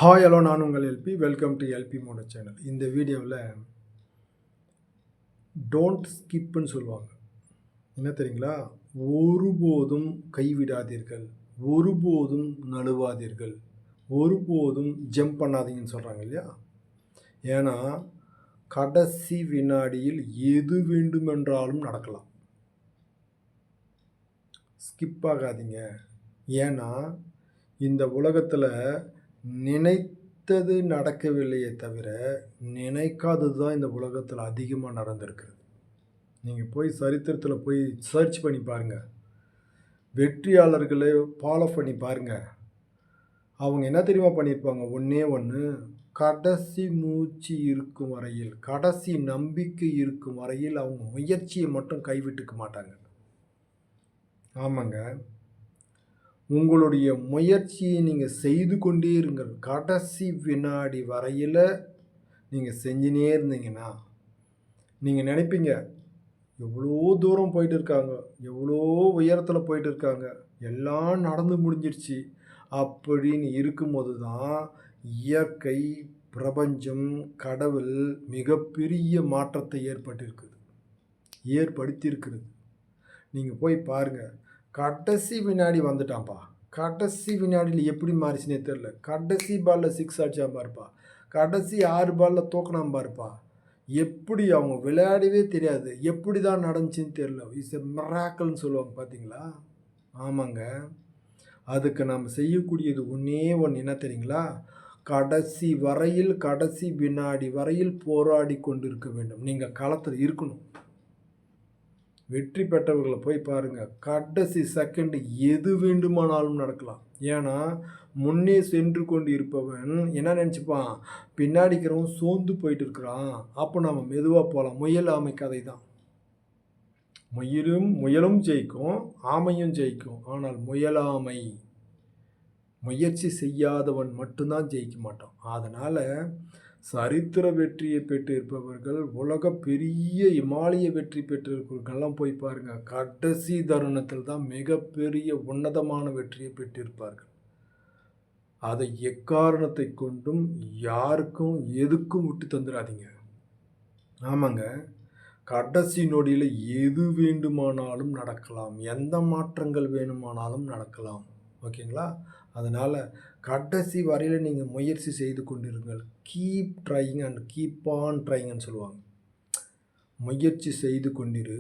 Hi hello, நான் உங்கள் LP. Welcome to LP மோட சேனல். இந்த வீடியோவில் டோன்ட் ஸ்கிப்னு சொல்லுவாங்க. என்ன தெரியுங்களா? ஒருபோதும் கைவிடாதீர்கள், ஒருபோதும் நழுவாதீர்கள், ஒருபோதும் ஜம்ப் பண்ணாதீங்கன்னு சொல்கிறாங்க இல்லையா? ஏன்னா கடைசி வினாடியில் எது வேண்டுமென்றாலும் நடக்கலாம். ஸ்கிப் ஆகாதீங்க. ஏன்னா இந்த உலகத்தில் நினைத்தது நடக்கவில்லையே தவிர நினைக்காதது தான் இந்த உலகத்தில் அதிகமாக நடந்திருக்குது. நீங்கள் போய் சரித்திரத்தில் போய் சர்ச் பண்ணி பாருங்கள், வெற்றியாளர்களை ஃபாலோ பண்ணி பாருங்கள். அவங்க என்ன தெரியுமா பண்ணியிருப்பாங்க? ஒன்றே ஒன்று, கடைசி மூச்சு இருக்கும் வரையில், கடைசி நம்பிக்கை இருக்கும் வரையில் அவங்க முயற்சியை மட்டும் கைவிட்டுக்க மாட்டாங்க. ஆமாங்க, உங்களுடைய முயற்சியை நீங்கள் செய்து கொண்டே இருங்கள். கடைசி வினாடி வரையில் நீங்கள் செஞ்சுனே இருந்தீங்கன்னா நீங்கள் நினைப்பீங்க, எவ்வளோ தூரம் போயிட்டு இருக்காங்க, எவ்வளோ உயரத்தில் போயிட்டு இருக்காங்க, எல்லாம் நடந்து முடிஞ்சிருச்சு அப்படின்னு இருக்கும்போது தான் இயற்கை, பிரபஞ்சம், கடவுள் மிகப்பெரிய மாற்றத்தை ஏற்படுத்தியிருக்கிறது. நீங்கள் போய் பாருங்கள், கடைசி வினாடி வந்துட்டான்ப்பா, கடைசி வினாடியில் எப்படி மாறிச்சுனே தெரில, கடைசி பாலில் 6 அடிச்சான் பாருப்பா, கடைசி 6 பாலில் தூக்கினான் பாருப்பா, எப்படி அவங்க விளையாடவே தெரியாது, எப்படி தான் நடந்துச்சுன்னு தெரில. இட்ஸ் எ மிராக்கிள்னு சொல்லுவாங்க பார்த்தீங்களா? ஆமாங்க, அதுக்கு நாம் செய்யக்கூடியது ஒன்றே ஒன்று, என்ன தெரியுங்களா? கடைசி வரையில், கடைசி வினாடி வரையில் போராடி கொண்டிருக்க வேண்டும். நீங்கள் களத்தில் இருக்கணும். வெற்றி பெற்றவர்களை போய் பாருங்கள், கடைசி செகண்டு எது வேண்டுமானாலும் நடக்கலாம். ஏன்னா முன்னே சென்று கொண்டு இருப்பவன் என்ன நினச்சிப்பான், பின்னாடிக்கிறவன் சோர்ந்து போயிட்டு இருக்கிறான், அப்போ நம்ம மெதுவாக போகலாம். முயல் ஆமை கதை தான். முயலும் ஜெயிக்கும், ஆமையும் ஜெயிக்கும். ஆனால் முயலாமை, முயற்சி செய்யாதவன் மட்டும்தான் ஜெயிக்க மாட்டான். அதனால் சரித்திர வெற்றியை பெற்றிருப்பவர்கள், உலக பெரிய இமாலய வெற்றி பெற்றிருப்பவர்கள்லாம் போய் பாருங்கள், கடைசி தருணத்தில் தான் மிகப்பெரிய உன்னதமான வெற்றியை பெற்றிருப்பார்கள். அதை எக்காரணத்தை கொண்டும் யாருக்கும் எதுக்கும் விட்டு தந்துடாதீங்க. ஆமாங்க, கடைசி நொடியில் எது வேண்டுமானாலும் நடக்கலாம், எந்த மாற்றங்கள் வேணுமானாலும் நடக்கலாம். ஓகேங்களா? அதனால் கடைசி வரையில் நீங்கள் முயற்சி செய்து கொண்டிருங்கள். Keep trying and keep on ட்ரையிங்னு சொல்லுவாங்க. முயற்சி செய்து கொண்டிரு,